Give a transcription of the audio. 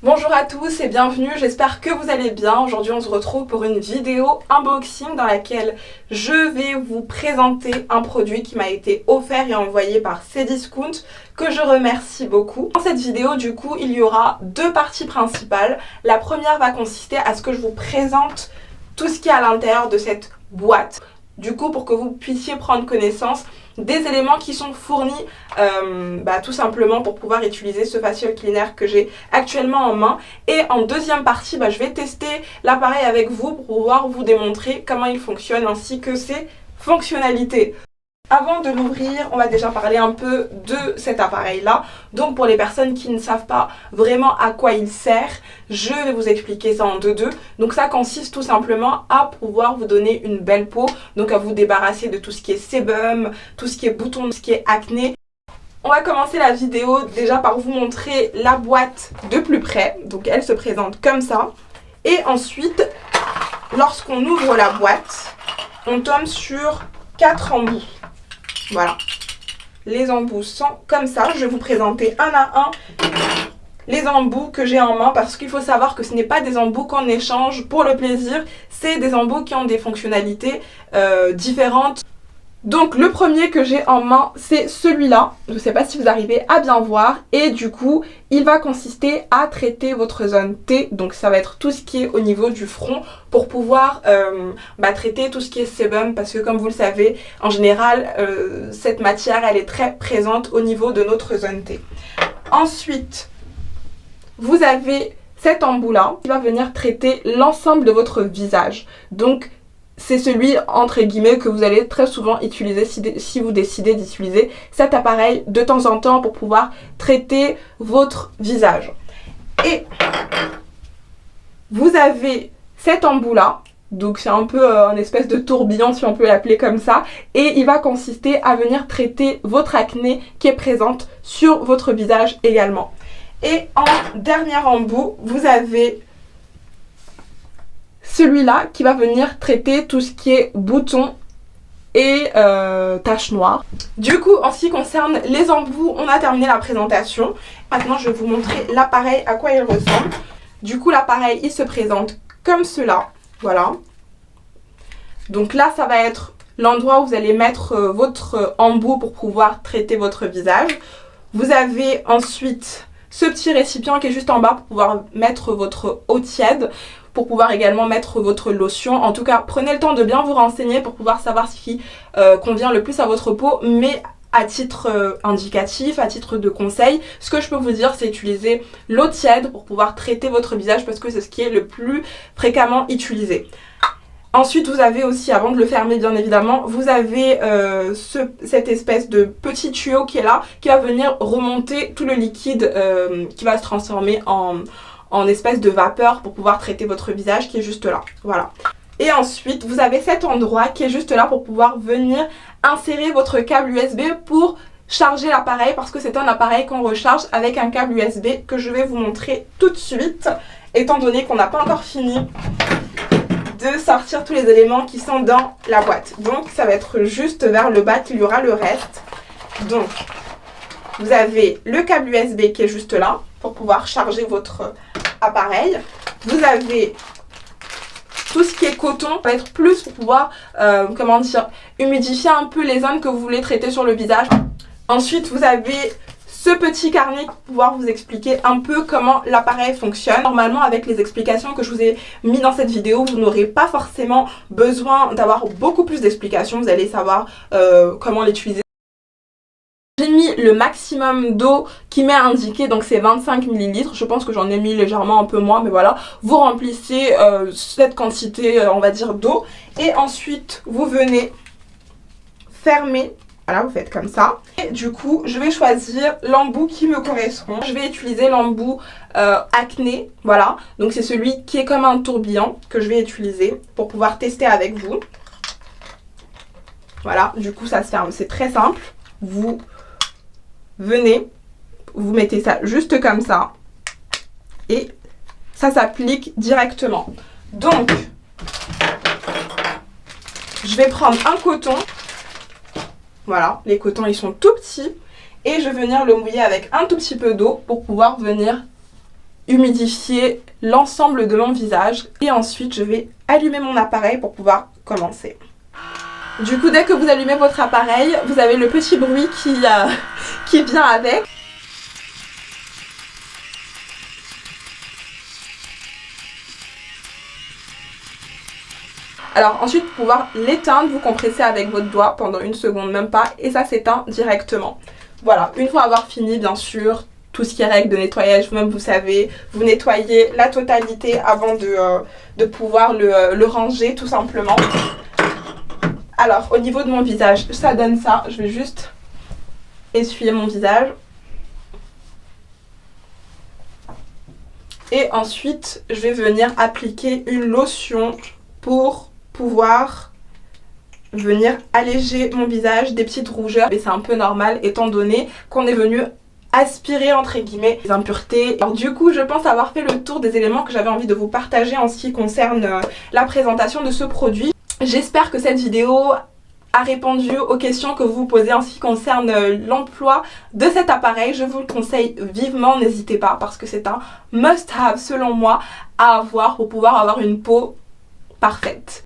Bonjour à tous et bienvenue, j'espère que vous allez bien. Aujourd'hui on se retrouve pour une vidéo unboxing dans laquelle je vais vous présenter un produit qui m'a été offert et envoyé par Cdiscount, que je remercie beaucoup. Dans cette vidéo du coup il y aura deux parties principales. La première va consister à ce que je vous présente tout ce qui est à l'intérieur de cette boîte. Du coup pour que vous puissiez prendre connaissance des éléments qui sont fournis tout simplement pour pouvoir utiliser ce facial cleaner que j'ai actuellement en main. Et en deuxième partie, je vais tester l'appareil avec vous pour pouvoir vous démontrer comment il fonctionne ainsi que ses fonctionnalités. Avant de l'ouvrir, on va déjà parler un peu de cet appareil-là. Donc pour les personnes qui ne savent pas vraiment à quoi il sert, je vais vous expliquer ça en deux. Donc ça consiste tout simplement à pouvoir vous donner une belle peau, donc à vous débarrasser de tout ce qui est sébum, tout ce qui est boutons, tout ce qui est acné. On va commencer la vidéo déjà par vous montrer la boîte de plus près. Donc elle se présente comme ça. Et ensuite, lorsqu'on ouvre la boîte, on tombe sur 4 embouts. Voilà, les embouts sont comme ça. Je vais vous présenter un à un les embouts que j'ai en main parce qu'il faut savoir que ce n'est pas des embouts qu'on échange pour le plaisir, c'est des embouts qui ont des fonctionnalités différentes. Donc le premier que j'ai en main, c'est celui-là. Je ne sais pas si vous arrivez à bien voir. Et du coup, il va consister à traiter votre zone T. Donc ça va être tout ce qui est au niveau du front pour pouvoir traiter tout ce qui est sébum. Parce que comme vous le savez, en général, cette matière, elle est très présente au niveau de notre zone T. Ensuite, vous avez cet embout-là qui va venir traiter l'ensemble de votre visage. Donc, c'est celui, entre guillemets, que vous allez très souvent utiliser si vous décidez d'utiliser cet appareil de temps en temps pour pouvoir traiter votre visage. Et vous avez cet embout-là, donc c'est un peu un espèce de tourbillon si on peut l'appeler comme ça, et il va consister à venir traiter votre acné qui est présente sur votre visage également. Et en dernier embout, vous avez celui-là qui va venir traiter tout ce qui est boutons et taches noires. Du coup, en ce qui concerne les embouts, on a terminé la présentation. Maintenant, je vais vous montrer l'appareil, à quoi il ressemble. Du coup, l'appareil, il se présente comme cela. Voilà. Donc là, ça va être l'endroit où vous allez mettre votre embout pour pouvoir traiter votre visage. Vous avez ensuite ce petit récipient qui est juste en bas pour pouvoir mettre votre eau tiède, pour pouvoir également mettre votre lotion. En tout cas, prenez le temps de bien vous renseigner pour pouvoir savoir ce qui convient le plus à votre peau, mais à titre indicatif, à titre de conseil, ce que je peux vous dire, c'est utiliser l'eau tiède pour pouvoir traiter votre visage parce que c'est ce qui est le plus fréquemment utilisé. Ensuite, vous avez aussi, avant de le fermer bien évidemment, vous avez cette espèce de petit tuyau qui est là, qui va venir remonter tout le liquide qui va se transformer en espèce de vapeur pour pouvoir traiter votre visage qui est juste là. Voilà. Et ensuite, vous avez cet endroit qui est juste là pour pouvoir venir insérer votre câble USB pour charger l'appareil parce que c'est un appareil qu'on recharge avec un câble USB que je vais vous montrer tout de suite étant donné qu'on n'a pas encore fini de sortir tous les éléments qui sont dans la boîte. Donc ça va être juste vers le bas qu'il y aura le reste. Donc vous avez le câble USB qui est juste là pour pouvoir charger votre appareil. Vous avez tout ce qui est coton, ça va être plus pour pouvoir humidifier un peu les zones que vous voulez traiter sur le visage. Ensuite vous avez ce petit carnet pour pouvoir vous expliquer un peu comment l'appareil fonctionne. Normalement, avec les explications que je vous ai mis dans cette vidéo, vous n'aurez pas forcément besoin d'avoir beaucoup plus d'explications. Vous allez savoir comment l'utiliser. J'ai mis le maximum d'eau qui m'est indiqué, donc c'est 25 ml. Je pense que j'en ai mis légèrement un peu moins, mais voilà. Vous remplissez cette quantité, on va dire, d'eau. Et ensuite, vous venez fermer. Voilà, vous faites comme ça. Et du coup, je vais choisir l'embout qui me correspond. Je vais utiliser l'embout acné. Voilà, donc c'est celui qui est comme un tourbillon que je vais utiliser pour pouvoir tester avec vous. Voilà, du coup, ça se ferme. C'est très simple. Vous venez, vous mettez ça juste comme ça. Et ça s'applique directement. Donc, je vais prendre un coton. Voilà, les cotons ils sont tout petits et je vais venir le mouiller avec un tout petit peu d'eau pour pouvoir venir humidifier l'ensemble de mon visage. Et ensuite, je vais allumer mon appareil pour pouvoir commencer. Du coup, dès que vous allumez votre appareil, vous avez le petit bruit qui vient avec. Alors ensuite, pour pouvoir l'éteindre, vous compressez avec votre doigt pendant 1 seconde, même pas, et ça s'éteint directement. Voilà, une fois avoir fini, bien sûr, tout ce qui est règle de nettoyage, vous-même vous savez, vous nettoyez la totalité avant de pouvoir le ranger tout simplement. Alors, au niveau de mon visage, ça donne ça. Je vais juste essuyer mon visage. Et ensuite, je vais venir appliquer une lotion pour pouvoir venir alléger mon visage des petites rougeurs. Et c'est un peu normal étant donné qu'on est venu aspirer entre guillemets les impuretés. Alors du coup, je pense avoir fait le tour des éléments que j'avais envie de vous partager en ce qui concerne la présentation de ce produit. J'espère que cette vidéo a répondu aux questions que vous vous posez en ce qui concerne l'emploi de cet appareil. Je vous le conseille vivement, n'hésitez pas parce que c'est un must-have selon moi à avoir pour pouvoir avoir une peau parfaite.